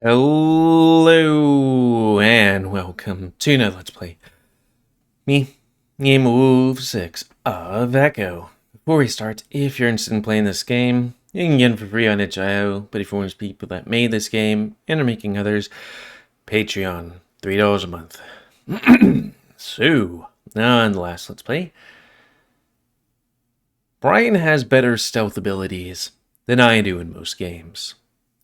Hello and welcome to another Let's Play. Me, GamerWolfSix of Echo. Before we start, if you're interested in playing this game, you can get it for free on itch.io, but if you're one of those people that made this game and are making others, Patreon, $3 a month. So, now on the last Let's Play, Brian has better stealth abilities than I do in most games.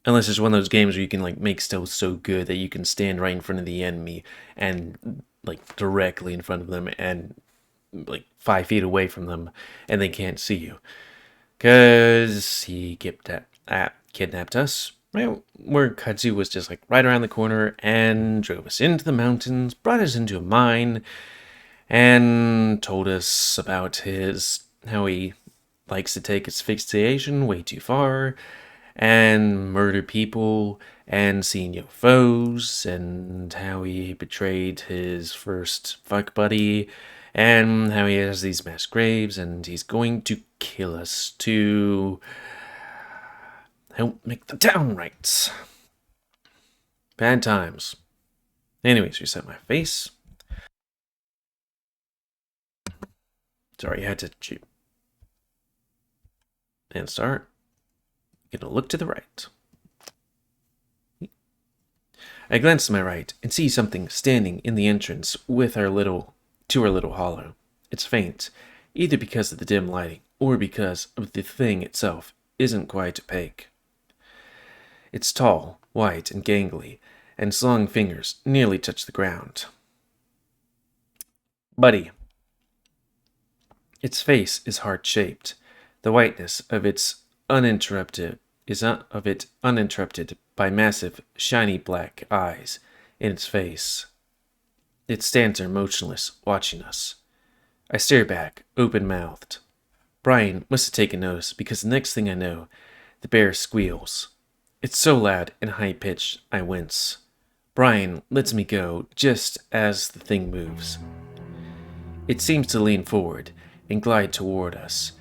Unless it's one of those games where you can make stealth so good that you can stand right in front of the enemy and directly in front of them and 5 feet away from them and they can't see you. Cause he kidnapped us. Right where Kudzu was just right around the corner and drove us into the mountains, brought us into a mine, and told us about how he likes to take his asphyxiation way too far and murder people and seen UFOs and how he betrayed his first fuck buddy and how he has these mass graves and he's going to kill us to help make the town right. Bad times. Anyways, reset my face. Sorry, I had to cheat. And start. Gonna look to the right. I glance to my right and see something standing in the entrance to our little hollow. It's faint, either because of the dim lighting or because of the thing itself isn't quite opaque. It's tall, white, and gangly, and its long fingers nearly touch the ground. Buddy. Its face is heart-shaped. The whiteness of it uninterrupted by massive, shiny black eyes in its face. It stands there motionless, watching us. I stare back, open-mouthed. Brian must have taken notice because the next thing I know, the bear squeals. It's so loud and high-pitched, I wince. Brian lets me go just as the thing moves. It seems to lean forward and glide toward us,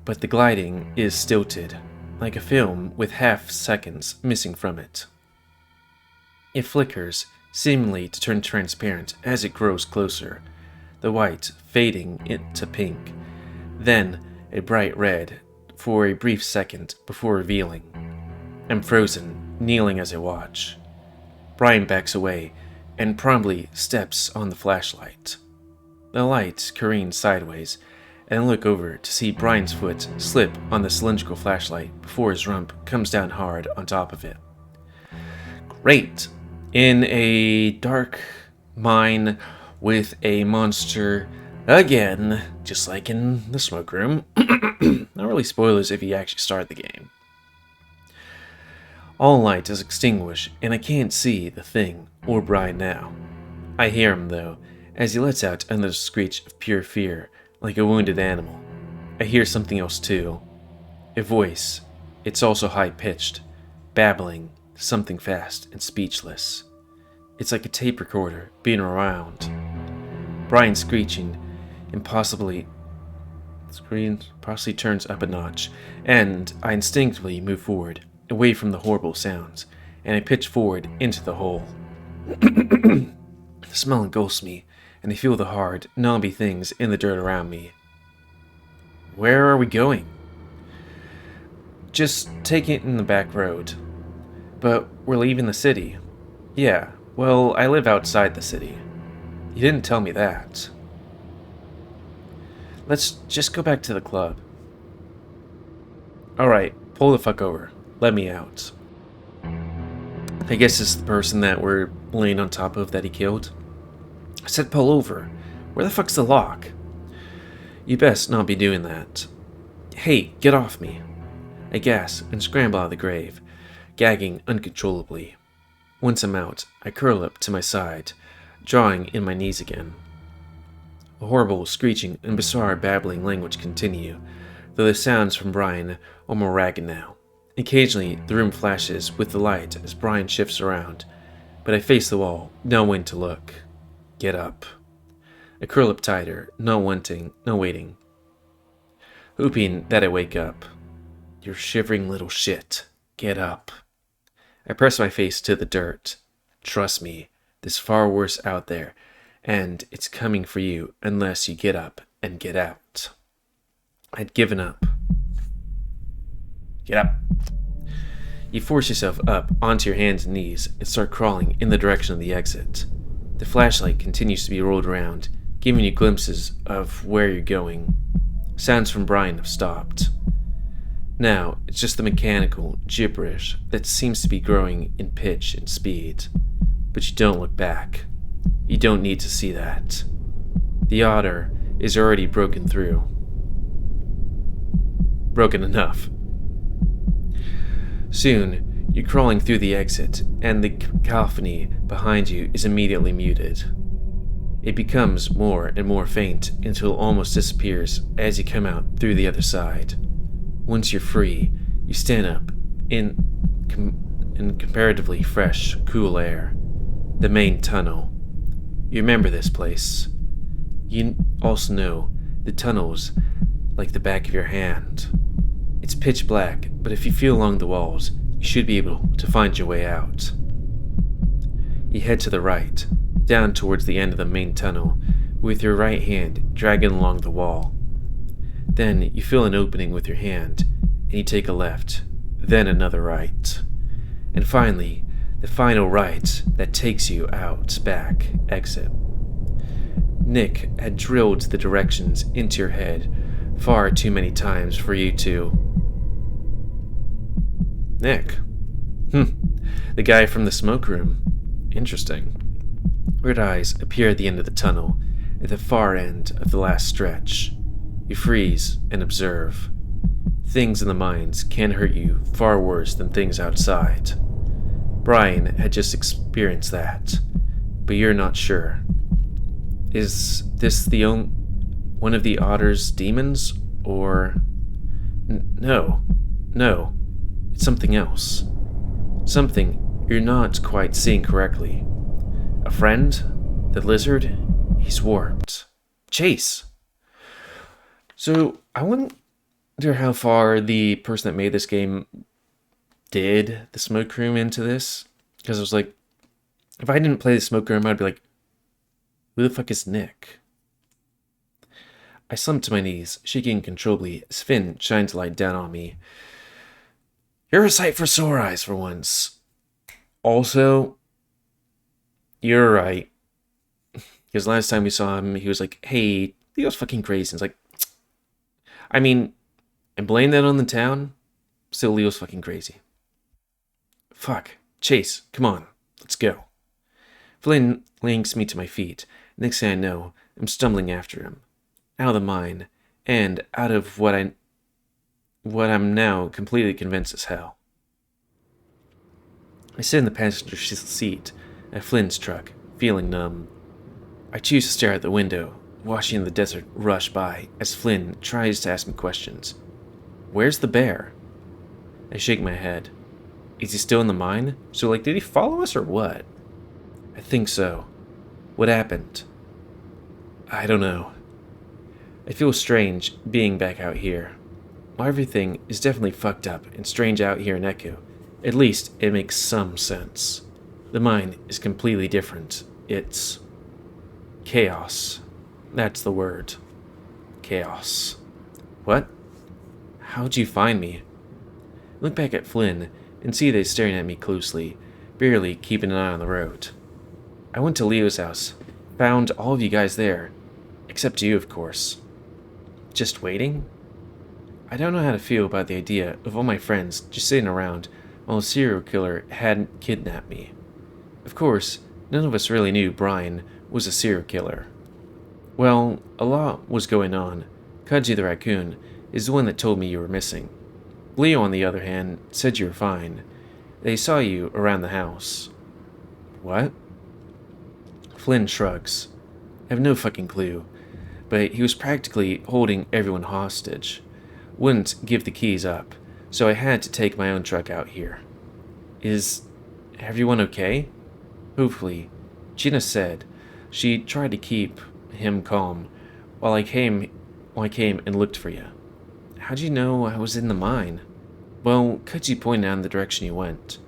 but the gliding is stilted, like a film with half seconds missing from it. It flickers, seemingly to turn transparent as it grows closer, the white fading into pink, then a bright red for a brief second before revealing. I'm frozen, kneeling as I watch. Brian backs away and promptly steps on the flashlight. The light careens sideways, and I look over to see Brian's foot slip on the cylindrical flashlight before his rump comes down hard on top of it. Great! In a dark mine with a monster again, just like in the smoke room. Not really spoilers if you actually start the game. All light is extinguished, and I can't see the thing or Brian now. I hear him, though, as he lets out another screech of pure fear, like a wounded animal. I hear something else too. A voice. It's also high-pitched, babbling, something fast and speechless. It's like a tape recorder being around. Brian screeching possibly turns up a notch, and I instinctively move forward, away from the horrible sounds, and I pitch forward into the hole. The smell engulfs me, and I feel the hard, knobby things in the dirt around me. Where are we going? Just take it in the back road. But we're leaving the city. Yeah, well, I live outside the city. You didn't tell me that. Let's just go back to the club. Alright, pull the fuck over. Let me out. I guess it's the person that we're laying on top of that he killed. I said pull over. Where the fuck's the lock? You best not be doing that. Hey, get off me. I gasp and scramble out of the grave, gagging uncontrollably. Once I'm out, I curl up to my side, drawing in my knees again. A horrible screeching and bizarre babbling language continue, though the sounds from Brian are more ragged now. Occasionally, the room flashes with the light as Brian shifts around, but I face the wall, knowing when to look. Get up. I curl up tighter, no waiting. Hoping that I wake up. You shivering little shit. Get up. I press my face to the dirt. Trust me, there's far worse out there, and it's coming for you unless you get up and get out. I'd given up. Get up. You force yourself up onto your hands and knees and start crawling in the direction of the exit. The flashlight continues to be rolled around, giving you glimpses of where you're going. Sounds from Brian have stopped. Now, it's just the mechanical gibberish that seems to be growing in pitch and speed. But you don't look back. You don't need to see that. The otter is already broken through. Broken enough. Soon, you're crawling through the exit, and the cacophony behind you is immediately muted. It becomes more and more faint until it almost disappears as you come out through the other side. Once you're free, you stand up in comparatively fresh, cool air. The main tunnel. You remember this place. You also know the tunnel's like the back of your hand. It's pitch black, but if you feel along the walls, you should be able to find your way out. You head to the right, down towards the end of the main tunnel, with your right hand dragging along the wall. Then you feel an opening with your hand, and you take a left, then another right. And finally, the final right that takes you out back exit. Nick had drilled the directions into your head far too many times for you to... Nick. The guy from the smoke room. Interesting. Red eyes appear at the end of the tunnel, at the far end of the last stretch. You freeze and observe. Things in the mines can hurt you far worse than things outside. Brian had just experienced that, but you're not sure. Is this one of the otter's demons, or... No, it's something else. Something you're not quite seeing correctly. A friend? The lizard? He's warped. Chase! So, I wonder how far the person that made this game did the smoke room into this. Because I was like, if I didn't play the smoke room, I'd be like, who the fuck is Nick? I slumped to my knees, shaking uncontrollably as Finn shines a light down on me. You're a sight for sore eyes for once. Also, you're right. Because last time we saw him, he was like, hey, Leo's fucking crazy. And it's like, I mean, and blame that on the town? Still, Leo's fucking crazy. Fuck. Chase, come on. Let's go. Flynn links me to my feet. Next thing I know, I'm stumbling after him. Out of the mine, and out of what I'm now completely convinced is hell. I sit in the passenger seat at Flynn's truck, feeling numb. I choose to stare out the window, watching the desert rush by as Flynn tries to ask me questions. Where's the bear? I shake my head. Is he still in the mine? So, did he follow us or what? I think so. What happened? I don't know. I feel strange being back out here. While everything is definitely fucked up and strange out here in Echo, at least it makes some sense. The mine is completely different. It's... chaos. That's the word. Chaos. What? How'd you find me? I look back at Flynn and see that he's staring at me closely, barely keeping an eye on the road. I went to Leo's house, found all of you guys there, except you, of course. Just waiting? I don't know how to feel about the idea of all my friends just sitting around while a serial killer had kidnapped me. Of course, none of us really knew Brian was a serial killer. Well, a lot was going on. Kudji the raccoon is the one that told me you were missing. Leo, on the other hand, said you were fine. They saw you around the house. What? Flynn shrugs. I have no fucking clue, but he was practically holding everyone hostage. Wouldn't give the keys up, so I had to take my own truck out here. Is everyone okay? Hopefully. Gina said she tried to keep him calm while I came and looked for you. How'd you know I was in the mine? Well, Kudji pointed out in the direction you went.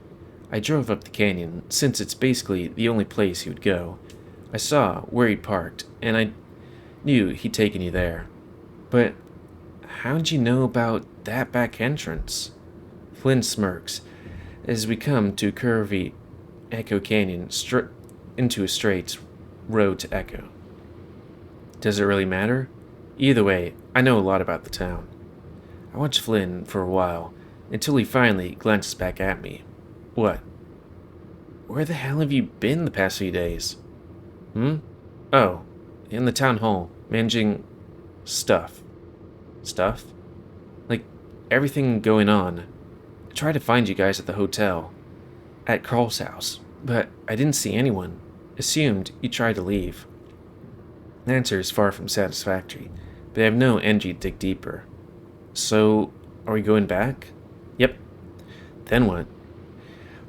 I drove up the canyon, since it's basically the only place he would go. I saw where he'd parked, and I knew he'd taken you there. But how'd you know about that back entrance? Flynn smirks as we come to a curvy Echo Canyon into a straight road to Echo. Does it really matter? Either way, I know a lot about the town. I watched Flynn for a while, until he finally glances back at me. What? Where the hell have you been the past few days? Oh, in the town hall, managing stuff. Stuff? Like, everything going on. I tried to find you guys at the hotel, at Carl's house, but I didn't see anyone. Assumed you tried to leave. The answer is far from satisfactory, but I have no energy to dig deeper. So, are we going back? Yep. Then what?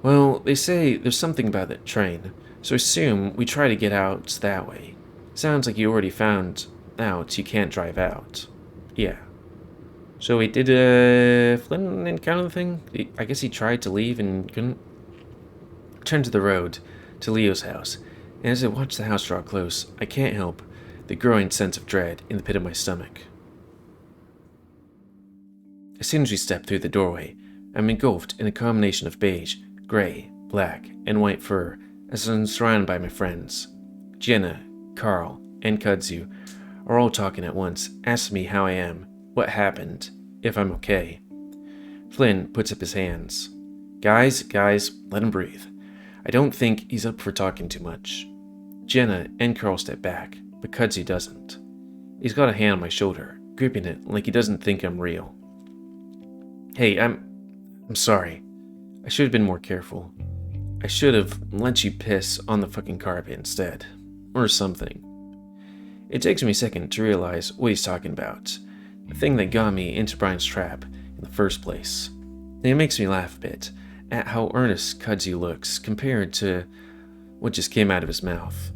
Well, they say there's something about that train, so assume we try to get out that way. Sounds like you already found out you can't drive out. Yeah. So wait, did Flynn encounter the thing? I guess he tried to leave and couldn't. Turn to the road, to Leo's house, and as I watch the house draw close, I can't help the growing sense of dread in the pit of my stomach. As soon as we step through the doorway, I'm engulfed in a combination of beige, gray, black, and white fur as I'm surrounded by my friends. Jenna, Carl, and Kudzu are all talking at once, asking me how I am, what happened, if I'm okay. Flynn puts up his hands. Guys, let him breathe. I don't think he's up for talking too much. Jenna and Carl step back, but Kudzu doesn't. He's got a hand on my shoulder, gripping it like he doesn't think I'm real. Hey, I'm sorry. I should have been more careful. I should have let you piss on the fucking carpet instead. Or something. It takes me a second to realize what he's talking about. The thing that got me into Brian's trap in the first place. And it makes me laugh a bit at how earnest Kudzu looks compared to what just came out of his mouth.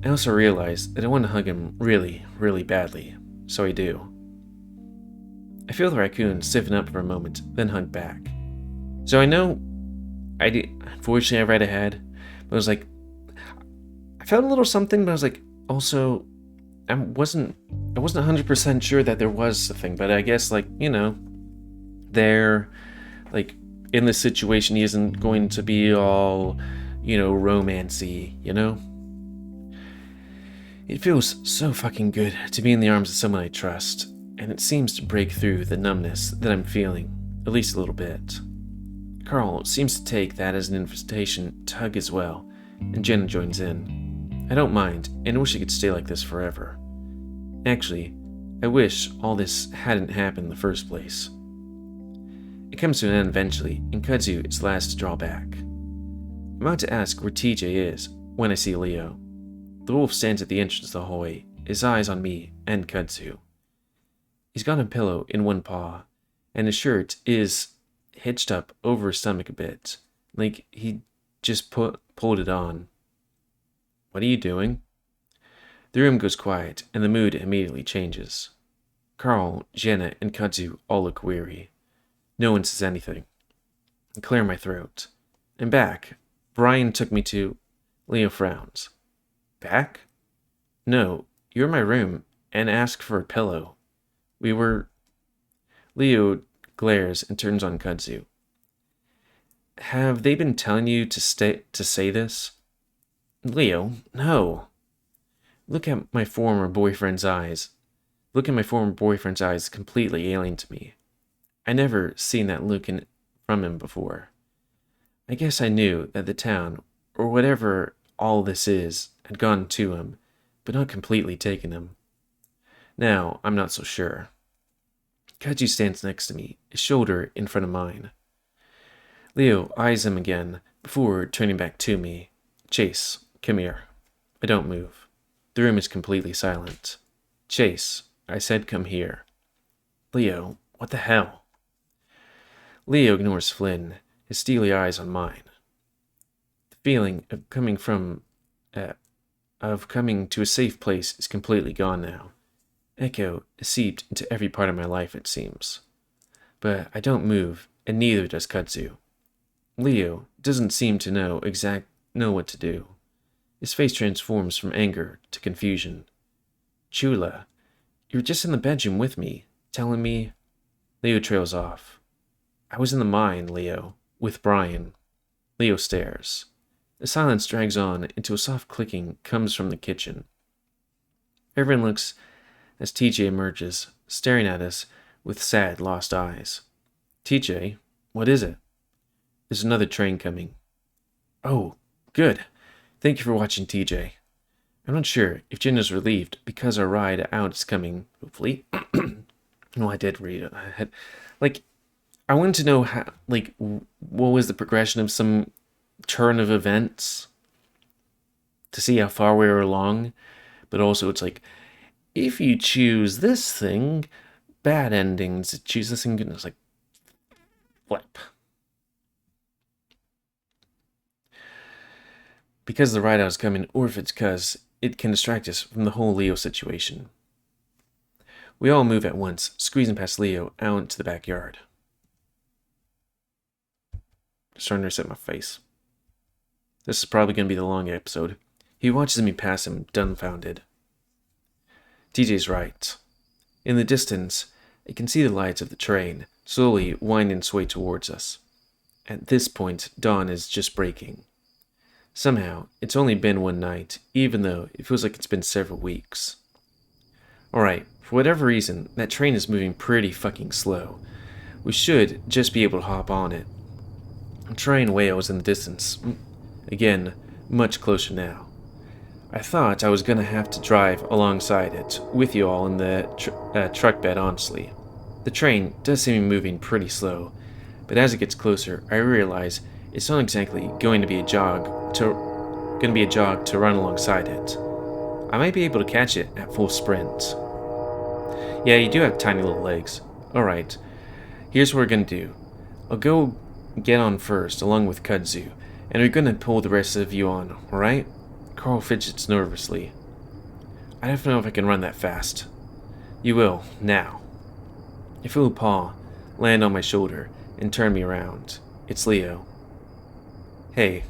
I also realize that I want to hug him really, really badly. So I do. I feel the raccoon stiffen up for a moment, then hug back. So I know unfortunately I read ahead, but I was like, I felt a little something, but I was like, also, I wasn't 100% sure that there was a thing, but I guess, like, you know, they're, like, in this situation, he isn't going to be all, you know, romancy, you know? It feels so fucking good to be in the arms of someone I trust, and it seems to break through the numbness that I'm feeling, at least a little bit. Carl seems to take that as an invitation to hug as well, and Jenna joins in. I don't mind, and wish it could stay like this forever. Actually, I wish all this hadn't happened in the first place. It comes to an end eventually, and Kudzu is last to draw back. I'm about to ask where TJ is when I see Leo. The wolf stands at the entrance of the hallway, his eyes on me and Kudzu. He's got a pillow in one paw, and his shirt is hitched up over his stomach a bit, like he just pulled it on. What are you doing? The room goes quiet, and the mood immediately changes. Carl, Jenna, and Kudzu all look weary. No one says anything. I clear my throat. I'm back. Brian took me to... Leo frowns. Back? No, you're in my room, and asked for a pillow. We were... Leo glares and turns on Kudzu. Have they been telling you to say this? Leo, no. Look at my former boyfriend's eyes. Completely alien to me. I never seen that look from him before. I guess I knew that the town, or whatever all this is, had gone to him, but not completely taken him. Now, I'm not so sure. Kudzu stands next to me, his shoulder in front of mine. Leo eyes him again, before turning back to me. Chase, come here. I don't move. The room is completely silent. Chase, I said come here. Leo, what the hell? Leo ignores Flynn, his steely eyes on mine. The feeling of coming to a safe place is completely gone now. Echo is seeped into every part of my life, it seems. But I don't move, and neither does Kudzu. Leo doesn't seem to know what to do. His face transforms from anger to confusion. Chula, you were just in the bedroom with me, telling me... Leo trails off. I was in the mine, Leo, with Brian. Leo stares. The silence drags on until a soft clicking comes from the kitchen. Everyone looks as TJ emerges, staring at us with sad, lost eyes. TJ, what is it? There's another train coming. Oh, good. Thank you for watching, TJ. I'm not sure if Jen is relieved because our ride out is coming, hopefully. No, I did read it. I wanted to know how, what was the progression of some turn of events to see how far we were along. But also it's like, if you choose this thing, bad endings, choose this thing, and it's like, flip. Because the ride out is coming, or if it's because it can distract us from the whole Leo situation. We all move at once, squeezing past Leo out into the backyard. Starting to reset my face. This is probably going to be the long episode. He watches me pass him, dumbfounded. TJ's right. In the distance, I can see the lights of the train, slowly winding its way towards us. At this point, dawn is just breaking. Somehow, it's only been one night, even though it feels like it's been several weeks. Alright, for whatever reason, that train is moving pretty fucking slow. We should just be able to hop on it. A train wails in the distance. Again, much closer now. I thought I was going to have to drive alongside it, with you all in the truck bed, honestly. The train does seem moving pretty slow, but as it gets closer, I realize it's not exactly going to be a jog to run alongside it. I might be able to catch it at full sprint. Yeah, you do have tiny little legs. Alright, here's what we're going to do. I'll go get on first, along with Kudzu, and we're going to pull the rest of you on, alright? Carl fidgets nervously. I don't know if I can run that fast. You will, now. I feel a paw land on my shoulder and turn me around. It's Leo. Hey,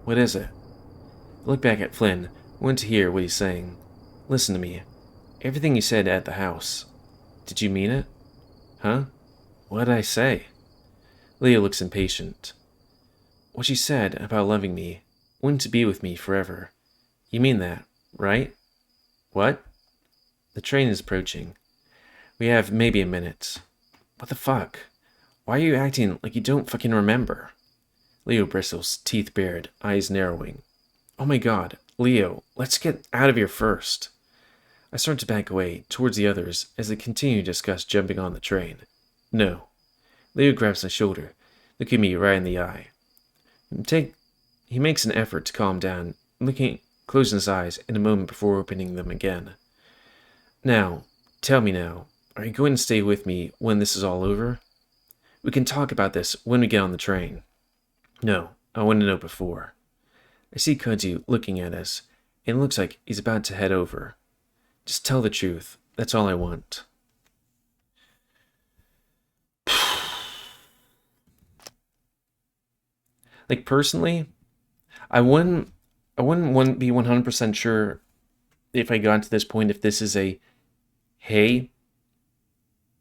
what is it? I look back at Flynn, want to hear what he's saying. Listen to me. Everything you said at the house. Did you mean it? Huh? What did I say? Leo looks impatient. What you said about loving me, wanting to be with me forever. You mean that, right? What? The train is approaching. We have maybe a minute. What the fuck? Why are you acting like you don't fucking remember? Leo bristles, teeth bared, eyes narrowing. Oh my god, Leo, let's get out of here first. I start to back away towards the others as they continue to discuss jumping on the train. No. Leo grabs my shoulder, looking me right in the eye. He makes an effort to calm down, closing his eyes in a moment before opening them again. Now, tell me now, are you going to stay with me when this is all over? We can talk about this when we get on the train. No, I want to know before. I see Kudzu looking at us, and it looks like he's about to head over. Just tell the truth, that's all I want. Like, personally, I wouldn't be 100% sure if I got to this point if this is a, hey,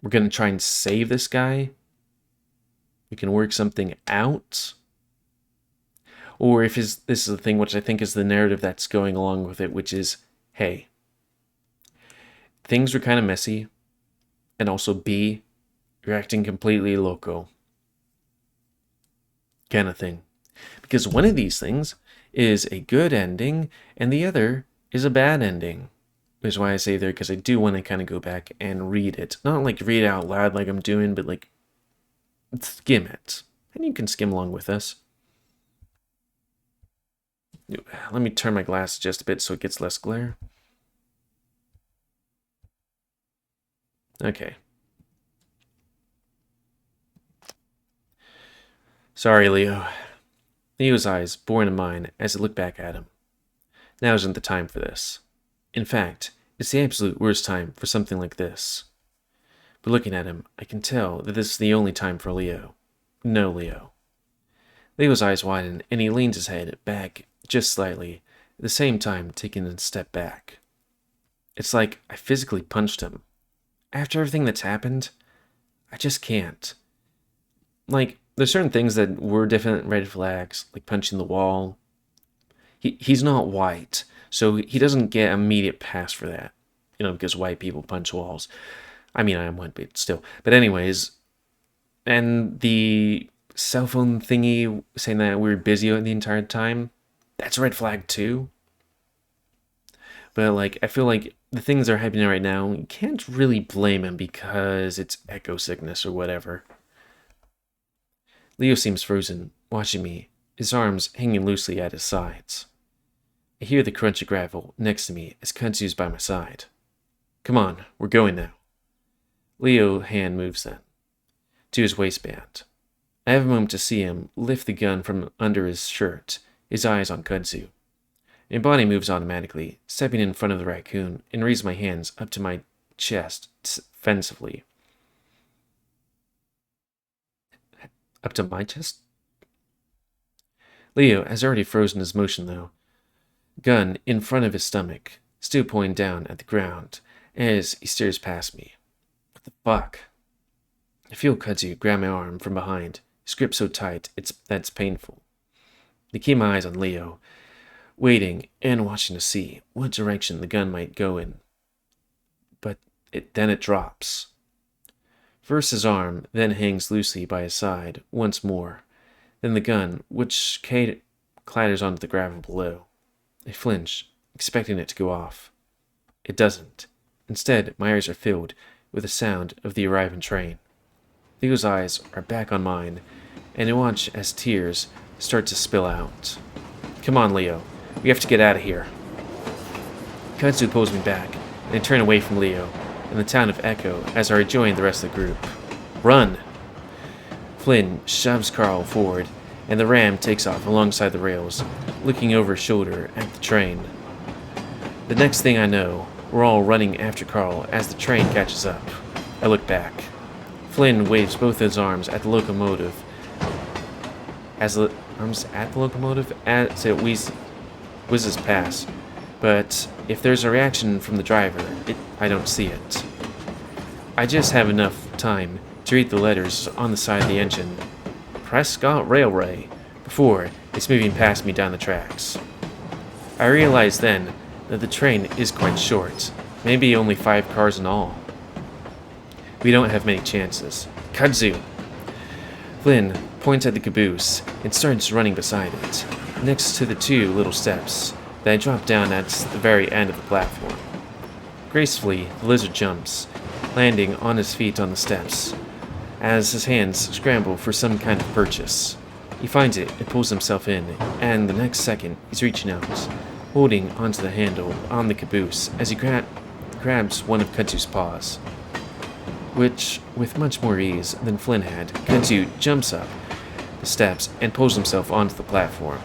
we're going to try and save this guy. We can work something out. Or if this is the thing which I think is the narrative that's going along with it, which is, hey, things were kind of messy. And also B, you're acting completely loco. Kind of thing. Because one of these things is a good ending, and the other is a bad ending. Which is why I say there, because I do want to kind of go back and read it. Not like read it out loud like I'm doing, but like skim it. And you can skim along with us. Let me turn my glass just a bit so it gets less glare. Okay. Sorry, Leo. Leo's eyes bore into mine as I looked back at him. Now isn't the time for this. In fact, it's the absolute worst time for something like this. But looking at him, I can tell that this is the only time for Leo. No, Leo. Leo's eyes widen, and he leans his head back just slightly, at the same time taking a step back. It's like I physically punched him. After everything that's happened, I just can't. Like, there's certain things that were definite red flags, like punching the wall. He's not white, so he doesn't get immediate pass for that. Because white people punch walls. I mean, I am white, but still. But anyways, and the cell phone thingy saying that we were busy the entire time, that's a red flag too. But, like, I feel like the things that are happening right now, you can't really blame him because it's echo sickness or whatever. Leo seems frozen, watching me, his arms hanging loosely at his sides. I hear the crunch of gravel next to me as Kudzu's by my side. Come on, we're going now. Leo's hand moves then, to his waistband. I have a moment to see him lift the gun from under his shirt, his eyes on Kudzu. My body moves automatically, stepping in front of the raccoon, and raise my hands up to my chest defensively. Up to my chest? Leo has already frozen his motion, though. Gun in front of his stomach, still pointing down at the ground, as he stares past me. What the fuck? I feel Kudzu grab my arm from behind, his grip so tight that's painful. I keep my eyes on Leo, waiting and watching to see what direction the gun might go in. But then it drops. First his arm then hangs loosely by his side once more, then the gun, which clatters onto the gravel below. I flinch, expecting it to go off. It doesn't. Instead, my ears are filled with the sound of the arriving train. Leo's eyes are back on mine, and I watch as tears start to spill out. Come on, Leo. We have to get out of here. Kudzu pulls me back, and I turn away from Leo and the town of Echo as I rejoin the rest of the group. Run! Flynn shoves Carl forward, and the ram takes off alongside the rails, looking over his shoulder at the train. The next thing I know, we're all running after Carl as the train catches up. I look back. Flynn waves both his arms at the locomotive as it whizzes past. But if there's a reaction from the driver, I don't see it. I just have enough time to read the letters on the side of the engine. Prescott Railway, before it's moving past me down the tracks. I realize then that the train is quite short, maybe only 5 cars in all. We don't have many chances. Kudzu! Flynn points at the caboose and starts running beside it, next to the 2 little steps that I drop down at the very end of the platform. Gracefully, the lizard jumps, landing on his feet on the steps, as his hands scramble for some kind of purchase. He finds it and pulls himself in, and the next second he's reaching out, holding onto the handle on the caboose as he grabs one of Kudzu's paws. Which, with much more ease than Flynn had, Kudzu jumps up the steps and pulls himself onto the platform.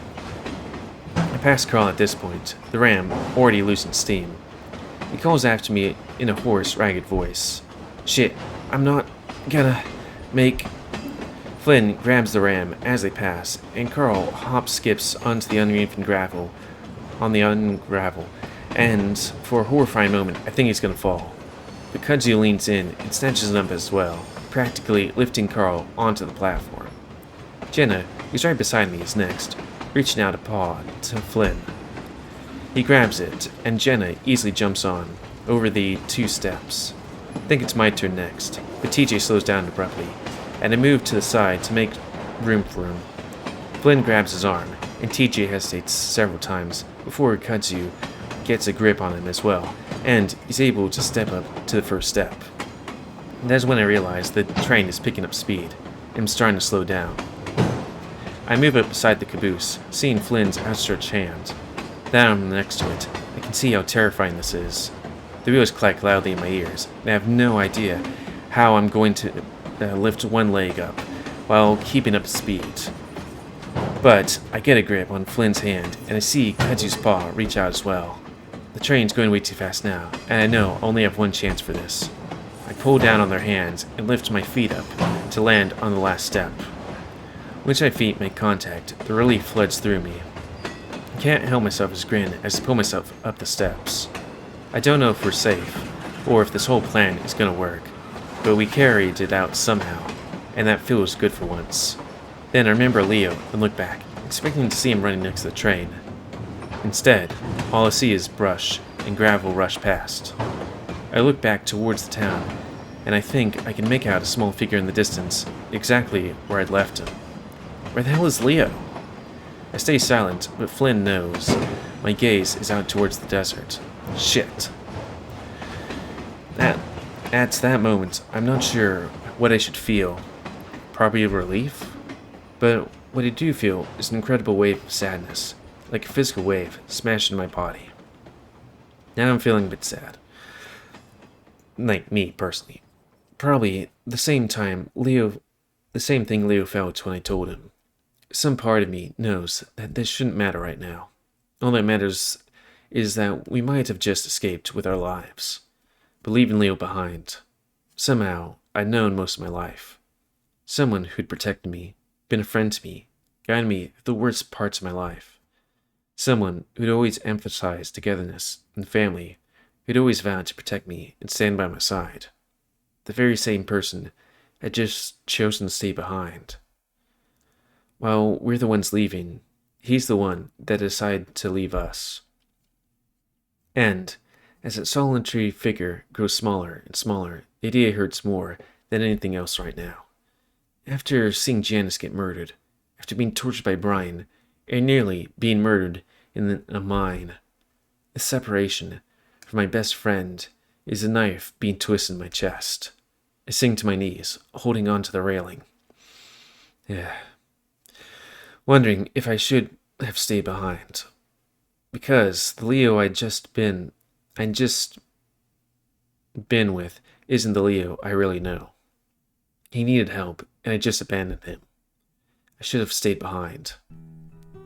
I pass Carl at this point, the ram already losing steam. He calls after me in a hoarse, ragged voice. Shit, I'm not gonna make... Flynn grabs the ram as they pass, and Carl skips onto the uneven gravel, and for a horrifying moment, I think he's gonna fall. But Kudzu leans in and snatches him up as well, practically lifting Carl onto the platform. Jenna, who's right beside me, is next, reaching out a paw to Flynn. He grabs it, and Jenna easily jumps on, over the 2 steps. I think it's my turn next, but TJ slows down abruptly, and I move to the side to make room for him. Flynn grabs his arm, and TJ hesitates several times before Kudzu gets a grip on him as well, and he's able to step up to the first step. And that's when I realize the train is picking up speed, and I'm starting to slow down. I move up beside the caboose, seeing Flynn's outstretched hand. Then I'm next to it. I can see how terrifying this is. The wheels clack loudly in my ears, and I have no idea how I'm going to lift one leg up while keeping up speed. But I get a grip on Flynn's hand, and I see Kudzu's paw reach out as well. The train's going way too fast now, and I know I only have one chance for this. I pull down on their hands and lift my feet up to land on the last step. Once my feet make contact, the relief floods through me. I can't help myself as grin as I pull myself up the steps. I don't know if we're safe, or if this whole plan is gonna work, but we carried it out somehow, and that feels good for once. Then I remember Leo and look back, expecting to see him running next to the train. Instead, all I see is brush and gravel rush past. I look back towards the town, and I think I can make out a small figure in the distance, exactly where I'd left him. Where the hell is Leo? I stay silent, but Flynn knows. My gaze is out towards the desert. Shit. At that moment, I'm not sure what I should feel. Probably relief? But what I do feel is an incredible wave of sadness, like a physical wave smashed in my body. Now I'm feeling a bit sad. Like me, personally. Probably the same thing Leo felt when I told him. Some part of me knows that this shouldn't matter right now. All that matters is that we might have just escaped with our lives. But leaving Leo behind. Somehow, I'd known most of my life. Someone who'd protected me, been a friend to me, guided me through the worst parts of my life. Someone who'd always emphasized togetherness and family, who'd always vowed to protect me and stand by my side. The very same person had just chosen to stay behind. While we're the ones leaving, he's the one that decided to leave us. And, as that solitary figure grows smaller and smaller, the idea hurts more than anything else right now. After seeing Janice get murdered, after being tortured by Brian, and nearly being murdered in a mine, the separation from my best friend is a knife being twisted in my chest. I sink to my knees, holding on to the railing. Wondering if I should have stayed behind. Because the Leo I'd just been with isn't the Leo I really know. He needed help, and I just abandoned him. I should have stayed behind.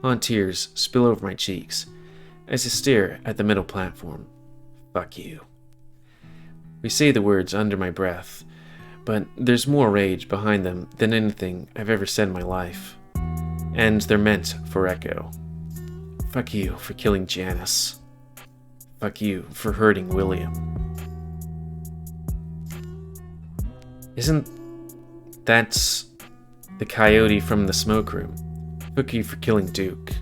Hot tears spill over my cheeks as I stare at the middle platform. Fuck you. We say the words under my breath, but there's more rage behind them than anything I've ever said in my life. And they're meant for echo. Fuck you for killing Janice. Fuck you for hurting William. Isn't that's the coyote from the smoke room? Fuck you for killing Duke.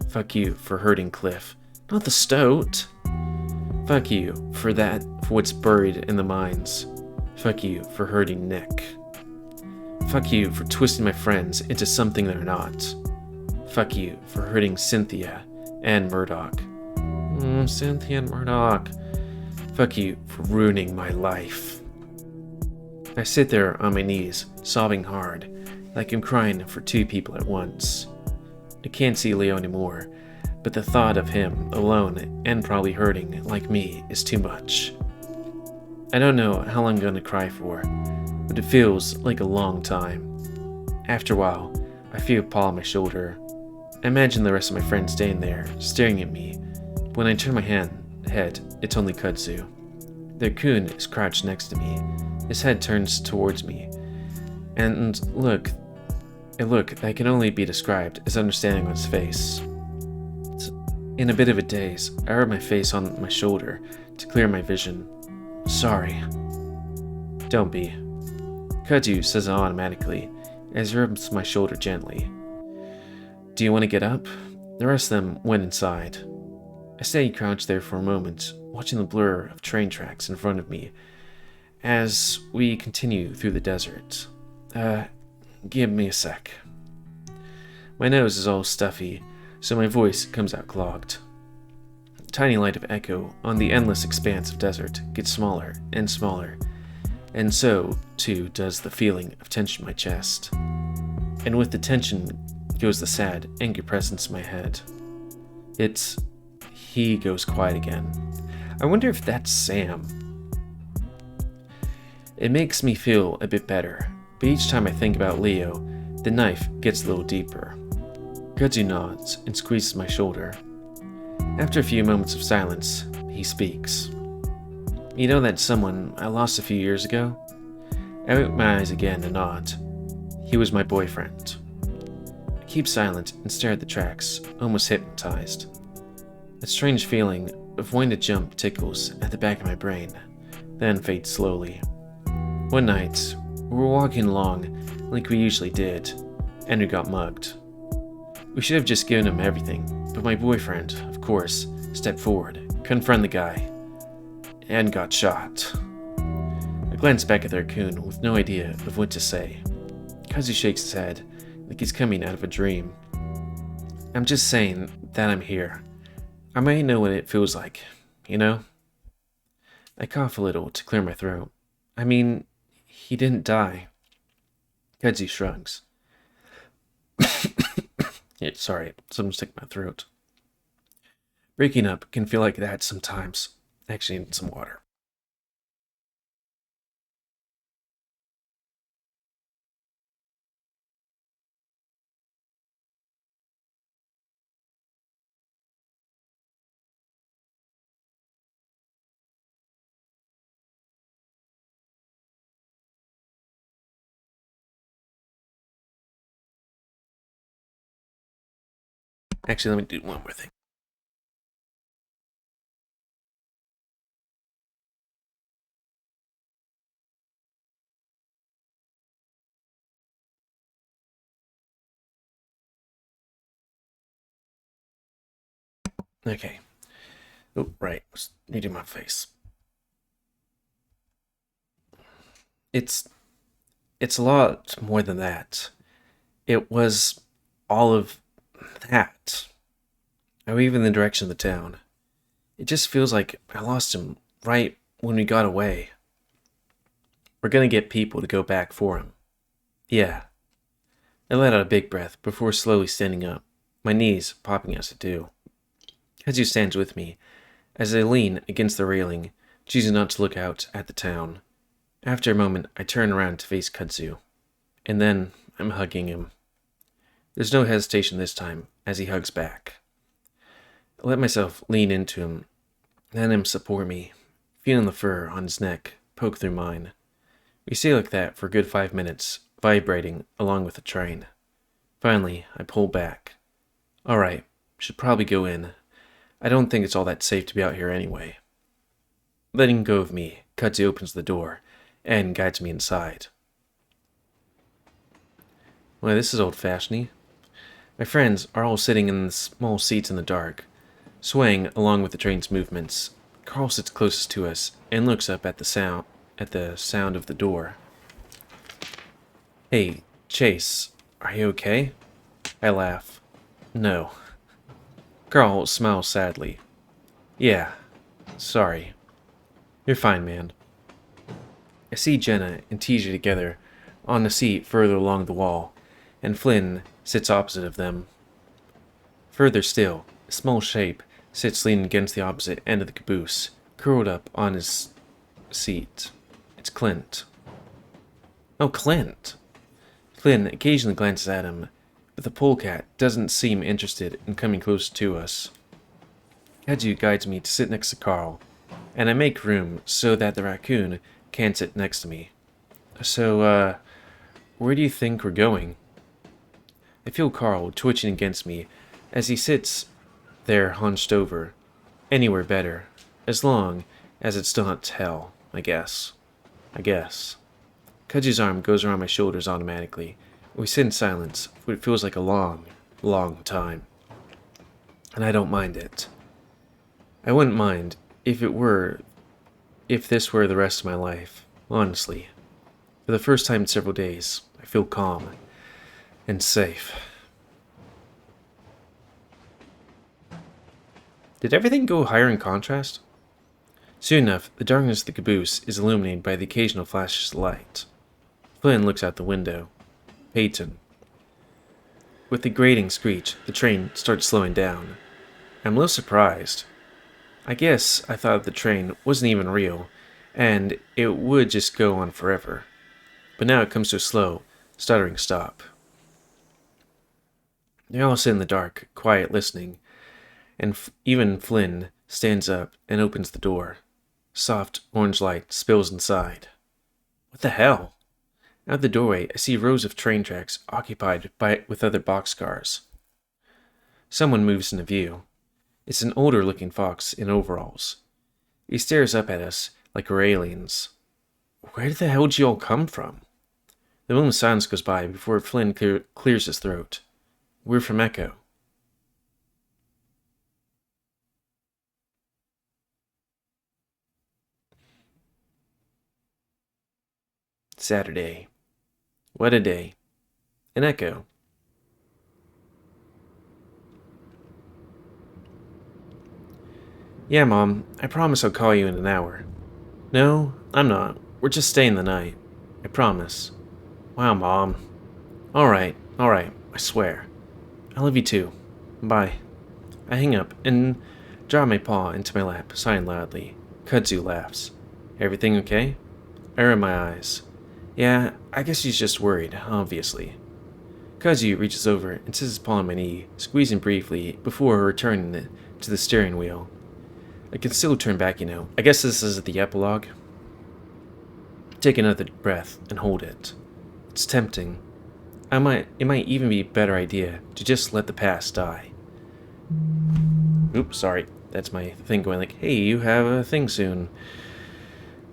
Fuck you for hurting Cliff. Not the stoat. Fuck you for what's buried in the mines. Fuck you for hurting Nick. Fuck you for twisting my friends into something they're not. Fuck you for hurting Cynthia and Murdoch. Cynthia and Murdoch. Fuck you for ruining my life. I sit there on my knees, sobbing hard, like I'm crying for two people at once. I can't see Leo anymore, but the thought of him alone and probably hurting like me is too much. I don't know how long I'm gonna cry for, but it feels like a long time. After a while, I feel Paul on my shoulder. I imagine the rest of my friends staying there, staring at me. When I turn my head, it's only Kudzu. The raccoon is crouched next to me. His head turns towards me. And a look that can only be described as understanding on his face. In a bit of a daze, I rub my face on my shoulder to clear my vision. Sorry. Don't be. Kudzu says it automatically, as he rubs my shoulder gently. Do you want to get up? The rest of them went inside. I stayed crouched there for a moment, watching the blur of train tracks in front of me as we continue through the desert. Give me a sec. My nose is all stuffy, so my voice comes out clogged. The tiny light of echo on the endless expanse of desert gets smaller and smaller, and so, too, does the feeling of tension in my chest. And with the tension goes the sad, angry presence in my head. He goes quiet again. I wonder if that's Sam. It makes me feel a bit better, but each time I think about Leo, the knife gets a little deeper. Kudzu nods and squeezes my shoulder. After a few moments of silence, he speaks. You know that someone I lost a few years ago? I open my eyes again and nod. He was my boyfriend. keep silent and stare at the tracks, almost hypnotized. A strange feeling of wanting to jump tickles at the back of my brain, then fades slowly. One night, we were walking along like we usually did, and we got mugged. We should have just given him everything, but my boyfriend, of course, stepped forward, confronted the guy, and got shot. I glance back at the raccoon with no idea of what to say. Kazu shakes his head like he's coming out of a dream. I'm just saying that I'm here. I may know what it feels like, you know? I cough a little to clear my throat. I mean, he didn't die. Kazu shrugs. Yeah, sorry, something stuck in my throat. Breaking up can feel like that sometimes. I actually need some water. Actually, let me do one more thing. Okay. Oh, right. Need to do my face. It's a lot more than that. It was all of that. Or even the direction of the town. It just feels like I lost him right when we got away. We're gonna get people to go back for him. Yeah. I let out a big breath before slowly standing up, my knees popping as I do. Kazu stands with me, as I lean against the railing, choosing not to look out at the town. After a moment, I turn around to face Kazu, and then I'm hugging him. There's no hesitation this time, as he hugs back. I let myself lean into him, let him support me, feeling the fur on his neck poke through mine. We stay like that for a good 5 minutes, vibrating along with the train. Finally, I pull back. Alright, should probably go in. I don't think it's all that safe to be out here anyway. Letting go of me, Kazu opens the door and guides me inside. Well, this is old-fashioned. My friends are all sitting in the small seats in the dark, swaying along with the train's movements. Carl sits closest to us and looks up at the sound of the door. Hey, Chase, are you okay? I laugh. No. Carl smiles sadly. Yeah, sorry. You're fine, man. I see Jenna and TJ together on a seat further along the wall, and Flynn sits opposite of them. Further still, a small shape sits leaning against the opposite end of the caboose, curled up on his seat. It's Clint. Oh, Clint! Flynn occasionally glances at him, but the polecat doesn't seem interested in coming close to us. Kazu guides me to sit next to Carl, and I make room so that the raccoon can sit next to me. So, where do you think we're going? I feel Carl twitching against me as he sits there hunched over. Anywhere better, as long as it's still not hell, I guess. Kaju's arm goes around my shoulders automatically. We sit in silence for what feels like a long, long time. And I don't mind it. I wouldn't mind if this were the rest of my life, honestly. For the first time in several days, I feel calm and safe. Did everything go higher in contrast? Soon enough, the darkness of the caboose is illuminated by the occasional flashes of light. Flynn looks out the window. Peyton. With the grating screech, the train starts slowing down. I'm a little surprised. I guess I thought the train wasn't even real, and it would just go on forever. But now it comes to a slow, stuttering stop. They all sit in the dark, quiet listening, and even Flynn stands up and opens the door. Soft orange light spills inside. What the hell? Out the doorway, I see rows of train tracks occupied with other boxcars. Someone moves into view. It's an older-looking fox in overalls. He stares up at us like we're aliens. Where the hell did you all come from? The moment of silence goes by before Flynn clears his throat. We're from Echo. Saturday. What a day. An Echo. Yeah, Mom, I promise I'll call you in an hour. No, I'm not. We're just staying the night. I promise. Wow, Mom. Alright, I swear. I love you too. Bye. I hang up and draw my paw into my lap, sighing loudly. Kudzu laughs. Everything okay? I rub my eyes. Yeah, I guess she's just worried, obviously. Kudzu reaches over and sits his paw on my knee, squeezing briefly before returning it to the steering wheel. I can still turn back, I guess this is the epilogue. Take another breath and hold it. It's tempting. It might even be a better idea to just let the past die. Oops, sorry. That's my thing going like, hey, you have a thing soon.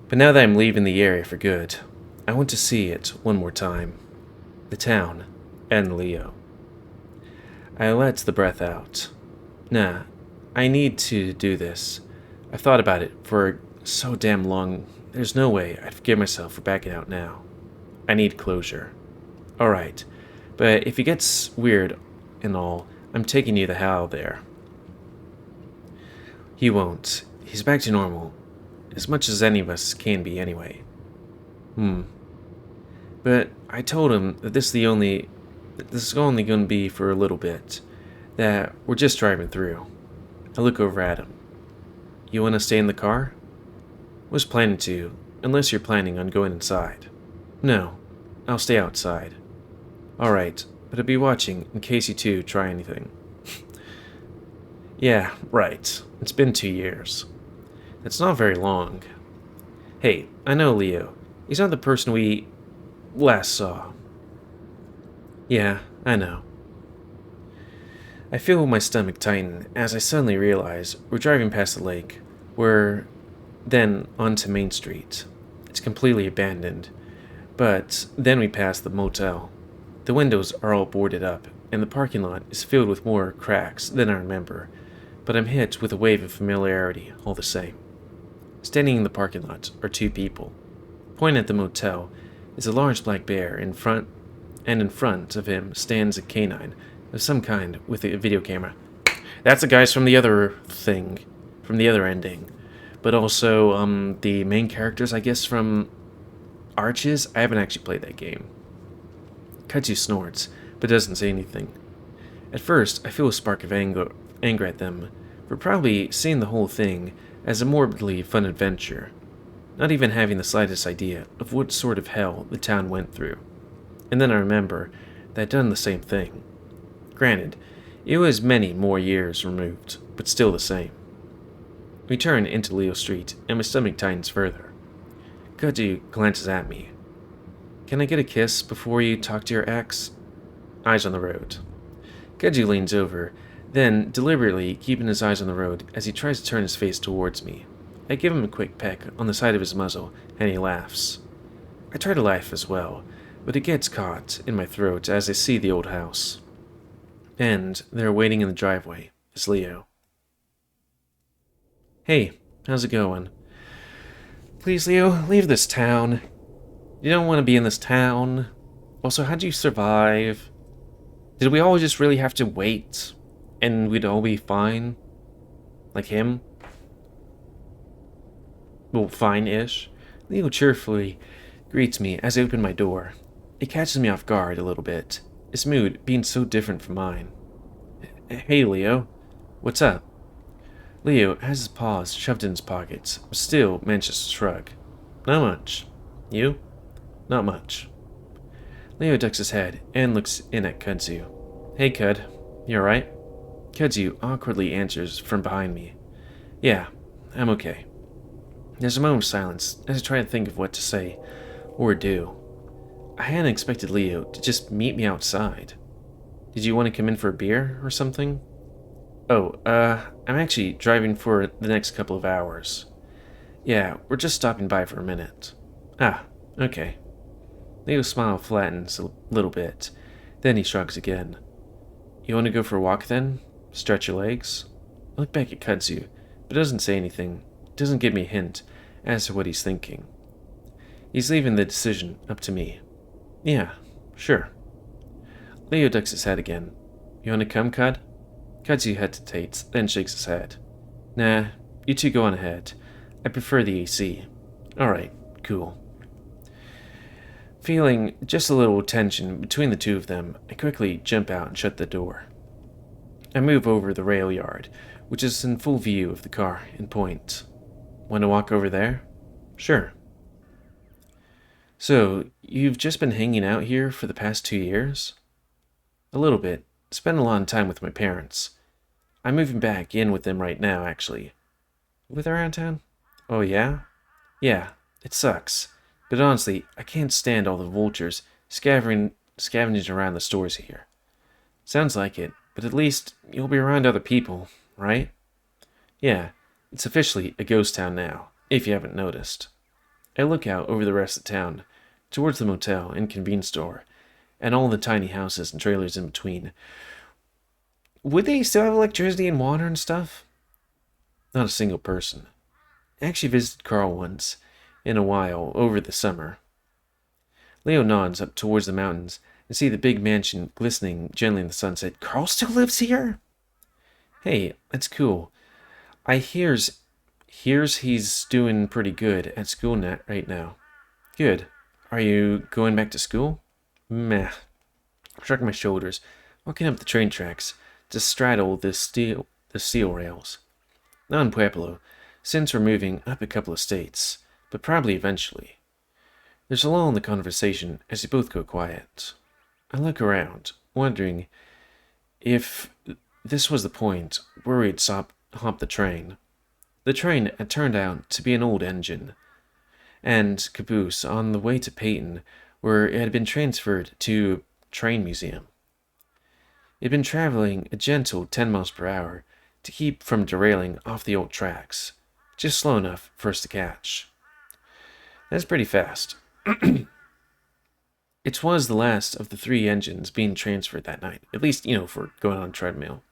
But now that I'm leaving the area for good, I want to see it one more time. The town and Leo. I let the breath out. Nah, I need to do this. I've thought about it for so damn long. There's no way I'd forgive myself for backing out now. I need closure. Alright, but if it gets weird and all, I'm taking you the hell out of there. He won't. He's back to normal. As much as any of us can be anyway. But I told him that this is only going to be for a little bit. That we're just driving through. I look over at him. You want to stay in the car? Was planning to, unless you're planning on going inside. No, I'll stay outside. Alright, but I'll be watching in case you two try anything. Yeah, right. It's been 2 years. That's not very long. Hey, I know Leo. He's not the person we last saw. Yeah, I know. I feel my stomach tighten as I suddenly realize we're driving past the lake. We're then onto Main Street. It's completely abandoned. But then we pass the motel. The windows are all boarded up, and the parking lot is filled with more cracks than I remember. But I'm hit with a wave of familiarity all the same. Standing in the parking lot are 2 people. Pointing at the motel is a large black bear in front of him stands a canine of some kind with a video camera. That's the guys from the other thing, from the other ending. But also, the main characters, I guess, from Arches. I haven't actually played that game. Kudzu snorts, but doesn't say anything. At first, I feel a spark of anger at them for probably seeing the whole thing as a morbidly fun adventure, not even having the slightest idea of what sort of hell the town went through. And then I remember that I'd done the same thing. Granted, it was many more years removed, but still the same. We turn into Leo Street, and my stomach tightens further. Kudzu glances at me. Can I get a kiss before you talk to your ex? Eyes on the road. Kudzu leans over, then deliberately keeping his eyes on the road as he tries to turn his face towards me. I give him a quick peck on the side of his muzzle, and he laughs. I try to laugh as well, but it gets caught in my throat as I see the old house. And there waiting in the driveway is Leo. Hey, how's it going? Please, Leo, leave this town. You don't want to be in this town. Also, how'd you survive? Did we all just really have to wait? And we'd all be fine? Like him? Well, fine-ish. Leo cheerfully greets me as I open my door. It catches me off guard a little bit, his mood being so different from mine. Hey, Leo. What's up? Leo has his paws shoved in his pockets, but still manages to shrug. Not much. You? Not much. Leo ducks his head and looks in at Kudzu. Hey, Kud. You alright? Kudzu awkwardly answers from behind me. Yeah, I'm okay. There's a moment of silence as I try to think of what to say or do. I hadn't expected Leo to just meet me outside. Did you want to come in for a beer or something? Oh, I'm actually driving for the next couple of hours. Yeah, we're just stopping by for a minute. Ah, okay. Leo's smile flattens a little bit. Then he shrugs again. You want to go for a walk then? Stretch your legs? I look back at Kudzu, but doesn't say anything. Doesn't give me a hint as to what he's thinking. He's leaving the decision up to me. Yeah, sure. Leo ducks his head again. You want to come, Cud? Kudzu hesitates, then shakes his head. Nah, you two go on ahead. I prefer the AC. Alright, cool. Feeling just a little tension between the two of them, I quickly jump out and shut the door. I move over the rail yard, which is in full view of the car, and point. Want to walk over there? Sure. So, you've just been hanging out here for the past 2 years? A little bit. Spent a lot of time with my parents. I'm moving back in with them right now, actually. With around town? Oh, yeah? Yeah, it sucks. But honestly, I can't stand all the vultures scavenging around the stores here. Sounds like it, but at least you'll be around other people, right? Yeah, it's officially a ghost town now, if you haven't noticed. I look out over the rest of the town, towards the motel and convenience store, and all the tiny houses and trailers in between. Would they still have electricity and water and stuff? Not a single person. I actually visited Carl once, in a while, over the summer. Leo nods up towards the mountains and see the big mansion glistening gently in the sunset. Carl still lives here? Hey, that's cool. I hears he's doing pretty good at school right now. Good. Are you going back to school? Meh. I shrug my shoulders, walking up the train tracks to straddle the steel rails. Not in Pueblo, since we're moving up a couple of states, but probably eventually. There's a lull in the conversation as they both go quiet. I look around, wondering if this was the point where we'd hop the train. The train had turned out to be an old engine and caboose on the way to Peyton, where it had been transferred to a train museum. It had been traveling a gentle 10 miles per hour to keep from derailing off the old tracks, just slow enough for us to catch. That's pretty fast. It was the last of the 3 engines being transferred that night, at least, for going on a treadmill.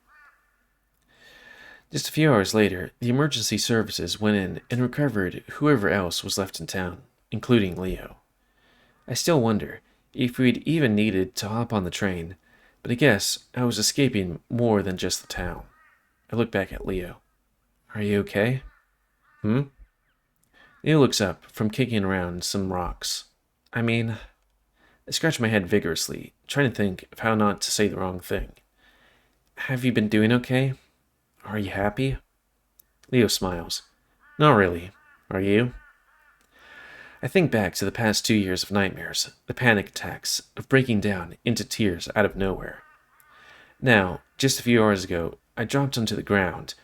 Just a few hours later, the emergency services went in and recovered whoever else was left in town, including Leo. I still wonder if we'd even needed to hop on the train, but I guess I was escaping more than just the town. I look back at Leo. Are you okay? Leo looks up from kicking around some rocks. I scratch my head vigorously, trying to think of how not to say the wrong thing. Have you been doing okay? Are you happy? Leo smiles. Not really. Are you? I think back to the past 2 years of nightmares, the panic attacks, of breaking down into tears out of nowhere. Now, just a few hours ago, I dropped onto the ground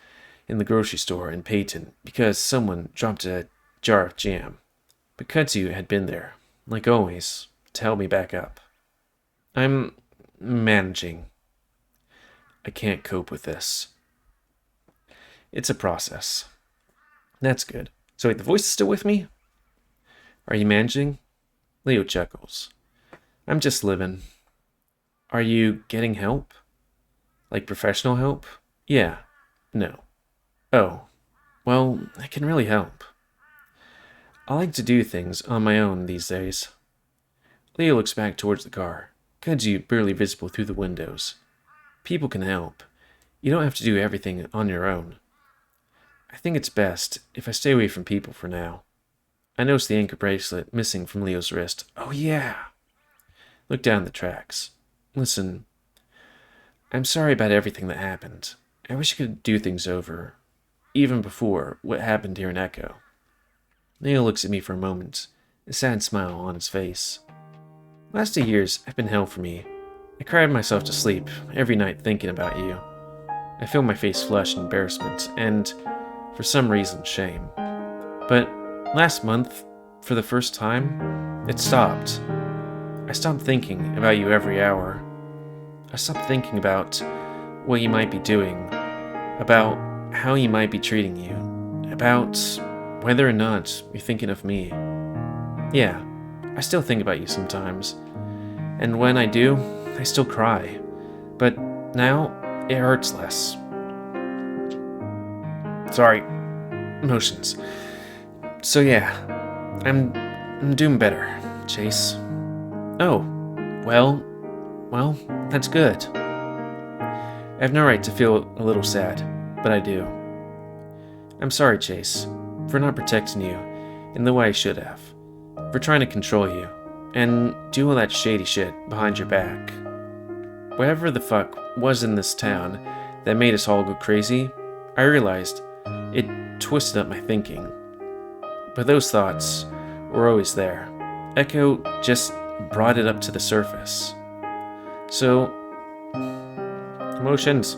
in the grocery store in Peyton because someone dropped a jar of jam. But Kudzu had been there, like always, to help me back up. I'm managing. I can't cope with this. It's a process. That's good. So wait, the voice is still with me? Are you managing? Leo chuckles. I'm just living. Are you getting help? Like professional help? Yeah. No. Oh. Well, I can really help. I like to do things on my own these days. Leo looks back towards the car, Kudzu barely visible through the windows. People can help. You don't have to do everything on your own. I think it's best if I stay away from people for now. I notice the anchor bracelet missing from Leo's wrist. Oh yeah! Look down the tracks. Listen, I'm sorry about everything that happened. I wish I could do things over, even before what happened here in Echo. Leo looks at me for a moment, a sad smile on his face. Last 2 years have been hell for me. I cried myself to sleep every night thinking about you. I feel my face flush in embarrassment and, for some reason, shame. But last month, for the first time, it stopped. I stop thinking about you every hour. I stop thinking about what you might be doing, about how you might be treating you, about whether or not you're thinking of me. Yeah, I still think about you sometimes. And when I do, I still cry. But now, it hurts less. Sorry. Emotions. So yeah, I'm doing better, Chase. Oh, well, that's good. I have no right to feel a little sad, but I do. I'm sorry, Chase, for not protecting you in the way I should have, for trying to control you, and do all that shady shit behind your back. Whatever the fuck was in this town that made us all go crazy, I realized it twisted up my thinking. But those thoughts were always there. Echo just brought it up to the surface. So, emotions.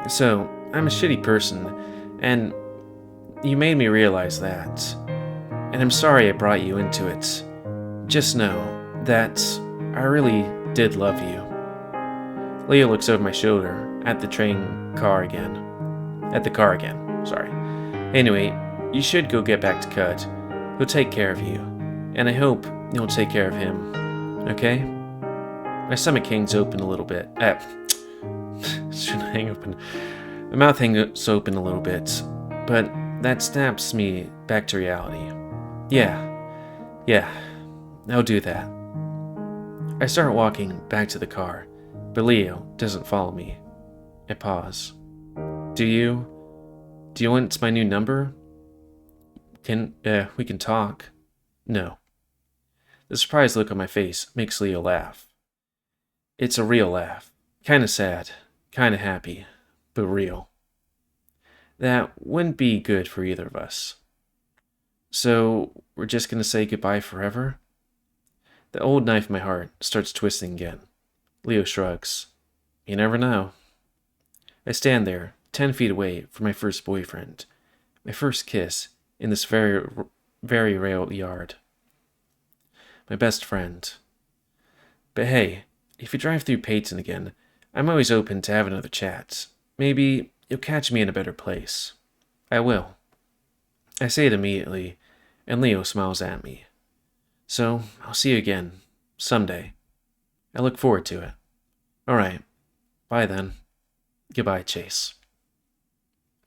So, I'm a shitty person, and you made me realize that. And I'm sorry I brought you into it. Just know that I really did love you. Leo looks over my shoulder at the car again, sorry. Anyway, you should go get back to Cut. He'll take care of you. And I hope you'll take care of him. Okay? My stomach hangs open a little bit. Shouldn't hang open. My mouth hangs open a little bit. But that snaps me back to reality. Yeah, I'll do that. I start walking back to the car, but Leo doesn't follow me. I pause. Do you want my new number? We can talk. No. The surprised look on my face makes Leo laugh. It's a real laugh. Kinda sad, kinda happy, but real. That wouldn't be good for either of us. So, we're just gonna say goodbye forever? The old knife in my heart starts twisting again. Leo shrugs. You never know. I stand there, 10 feet away from my first boyfriend. My first kiss in this very, very rail yard. My best friend. But hey, if you drive through Peyton again, I'm always open to have another chat. Maybe you'll catch me in a better place. I will. I say it immediately, and Leo smiles at me. So, I'll see you again, someday. I look forward to it. Alright, bye then. Goodbye, Chase.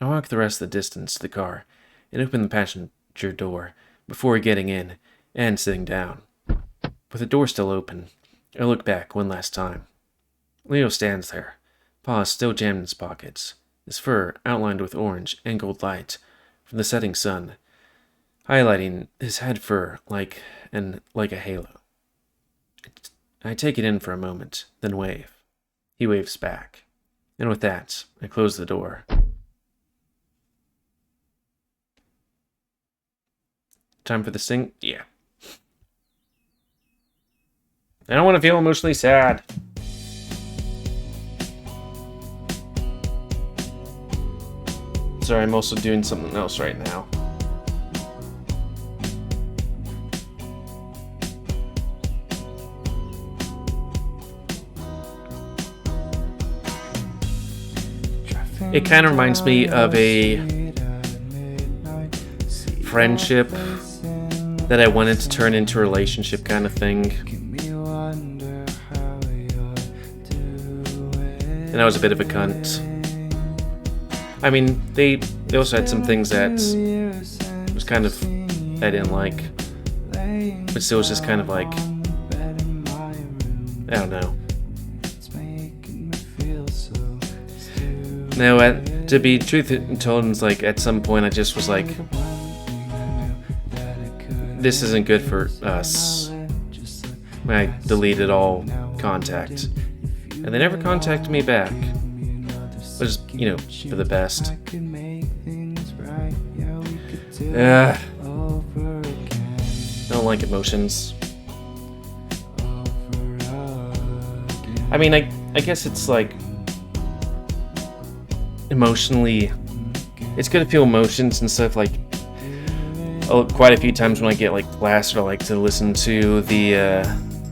I walk the rest of the distance to the car and open the passenger door before getting in and sitting down. With the door still open, I look back one last time. Leo stands there, paws still jammed in his pockets, his fur outlined with orange and gold light from the setting sun, highlighting his head fur like a halo. I take it in for a moment, then wave. He waves back. And with that, I close the door. Time for the sing? Yeah. I don't want to feel emotionally sad. Sorry, I'm also doing something else right now. It kind of reminds me of a friendship that I wanted to turn into a relationship kind of thing. And I was a bit of a cunt. I mean, they also had some things that was kind of I didn't like, but still was just kind of like, I don't know. No, to be truth told, it's like at some point I just was like, this isn't good for us. I deleted all contact, and they never contacted me back. Which is, for the best. Don't like emotions. I mean, I guess it's like emotionally, it's good to feel emotions and stuff. Like, quite a few times when I get like blasted, I like to listen to the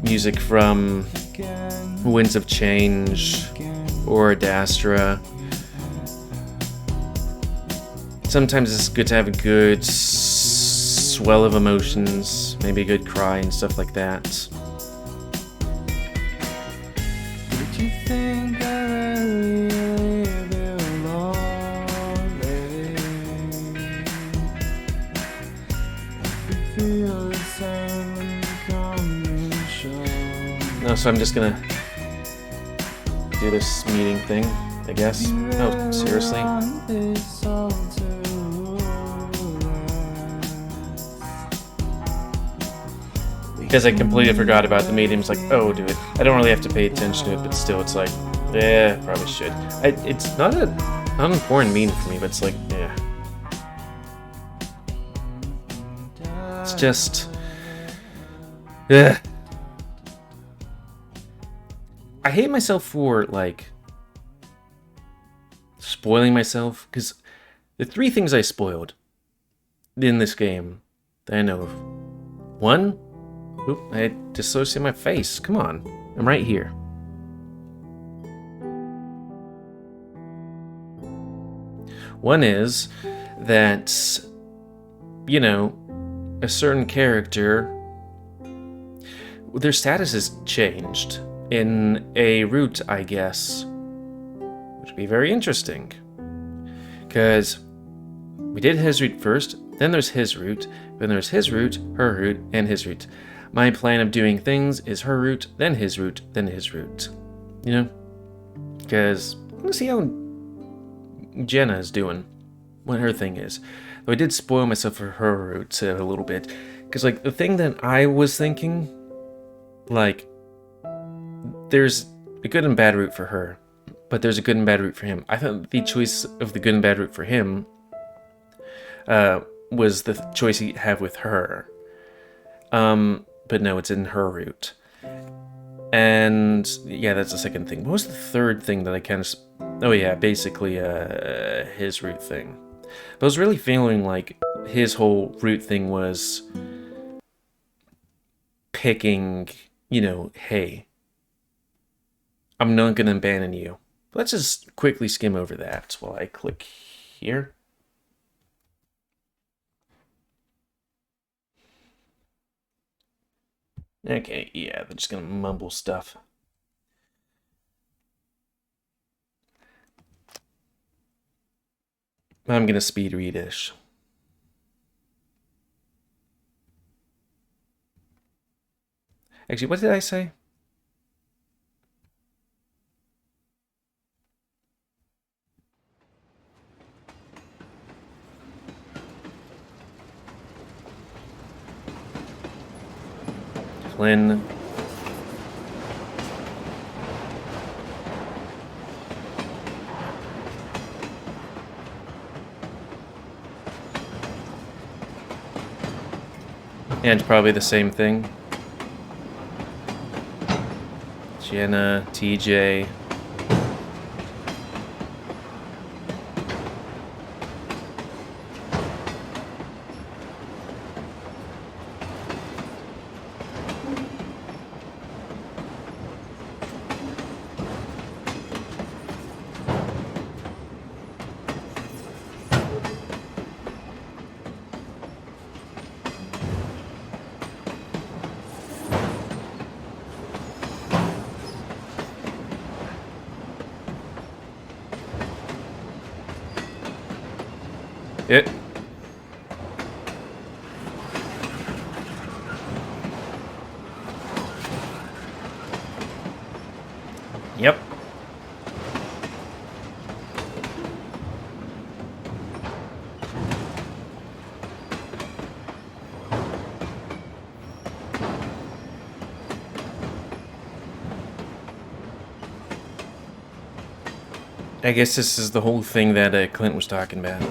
music from Winds of Change or Adastra. Sometimes it's good to have a good swell of emotions, maybe a good cry and stuff like that. Did you think I really belong, lady? If you feel the same when you come and show. No, so I'm just gonna do this meeting thing, I guess. Oh, seriously? Because I completely forgot about the medium. It's like, oh, do it. I don't really have to pay attention to it, but still, it's like, yeah, probably should. It's not an important meaning for me, but it's like, yeah. It's just, yeah. I hate myself for, like, spoiling myself, because the 3 things I spoiled in this game that I know of. 1, oop, I dissociated my face. Come on. I'm right here. One is that, you know, a certain character, their status has changed in a route, I guess, which would be very interesting. Because we did his route first, then there's his route, then there's his route, her route, and his route. My plan of doing things is her route, then his route, then his route. You know? Because I want to see how Jenna is doing, what her thing is. Though I did spoil myself for her route a little bit. Because, like, the thing that I was thinking, like, there's a good and bad route for her, but there's a good and bad route for him. I thought the choice of the good and bad route for him was the choice he'd have with her. But no, it's in her route. And yeah, that's the second thing. What was the third thing that I kind of... Oh yeah, basically his route thing. But I was really feeling like his whole route thing was picking, you know, hey, I'm not going to abandon you. Let's just quickly skim over that while I click here. Okay, yeah, they're just gonna mumble stuff. I'm gonna speed read-ish. Actually, what did I say? Flynn. And probably the same thing. Jenna, TJ. It. Yep. I guess this is the whole thing that Clint was talking about.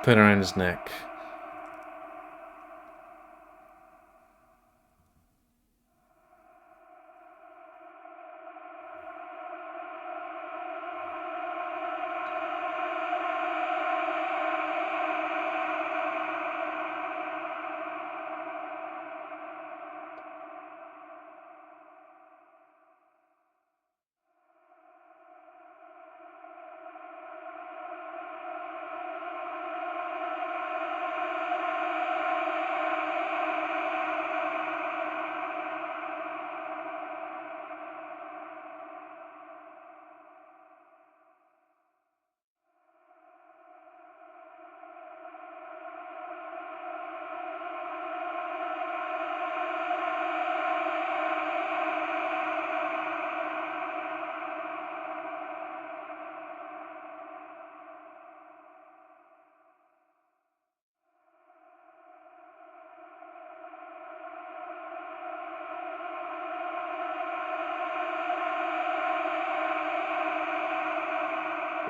Put it around his neck.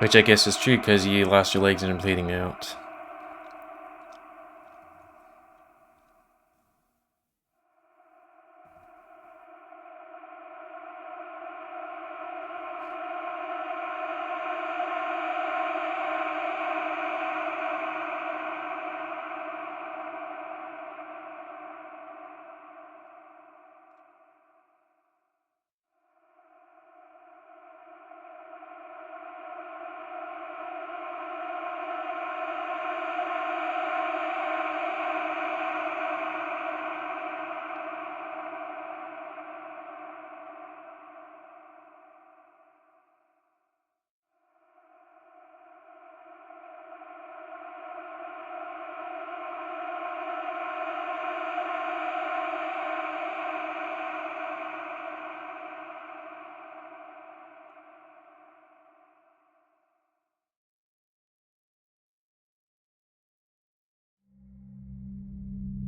Which I guess is true because you lost your legs and are bleeding out.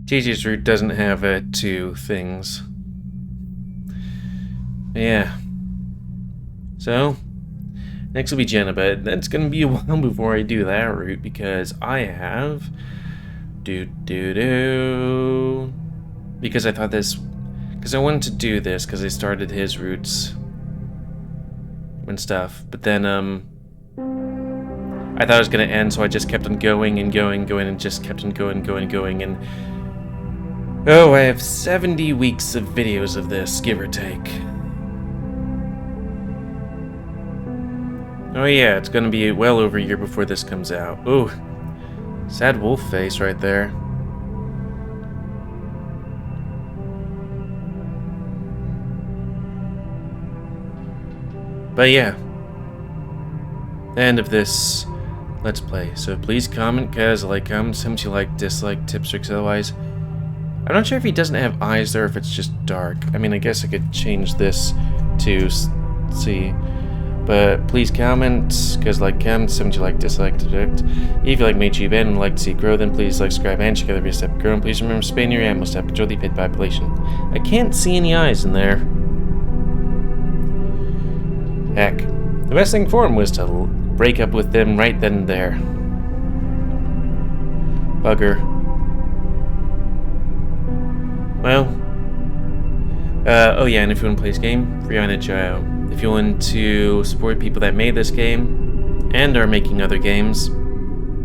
TJ's route doesn't have two things. Yeah. So, next will be Jenna, but that's gonna be a while before I do that route because I have... Because I thought this... Because I wanted to do this because I started his routes and stuff, but then, I thought it was gonna end, so I just kept on going and going and just kept on going, and... Oh, I have 70 weeks of videos of this, give or take. Oh yeah, it's gonna be well over a year before this comes out. Ooh, sad wolf face right there. But yeah, the end of this Let's Play. So please comment, cause like comments, if you like, dislike, tips, tricks, otherwise. I'm not sure if he doesn't have eyes there, or if it's just dark. I mean, I guess I could change this to see. But please comment, because like comments, if you like, dislike, direct. If you like my YouTube and like to see it grow, then please like, subscribe, and check out every step grow. And please remember, spay your animal step, control the pet population. I can't see any eyes in there. Heck. The best thing for him was to break up with them right then and there. Bugger. Well, oh yeah, and if you want to play this game, free on itch.io. If you want to support people that made this game and are making other games,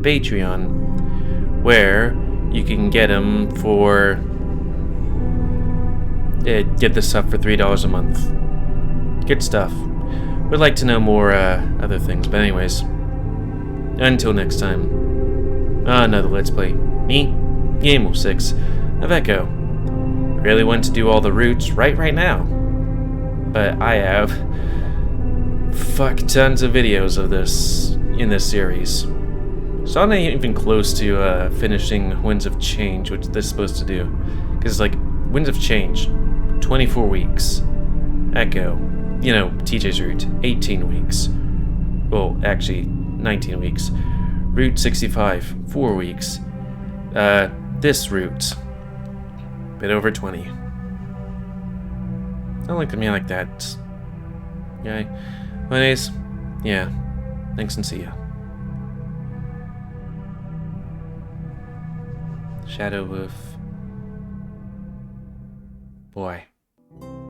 Patreon, where you can get them for get this stuff for $3 a month. Good stuff. Would like to know more other things, but anyways, until next time, another Let's Play. Me, GamerWolfSix of Echo. Really want to do all the routes right now, but I have fuck tons of videos of this in this series, so I'm not even close to finishing Winds of Change, which this is supposed to do, because like Winds of Change, 24 weeks, Echo, you know, TJ's route, 18 weeks, well actually 19 weeks, Route 65, 4 weeks, this route, bit over 20. Don't look at me like that. Yeah. Anyways, yeah. Thanks and see ya. Shadow Wolf. Boy.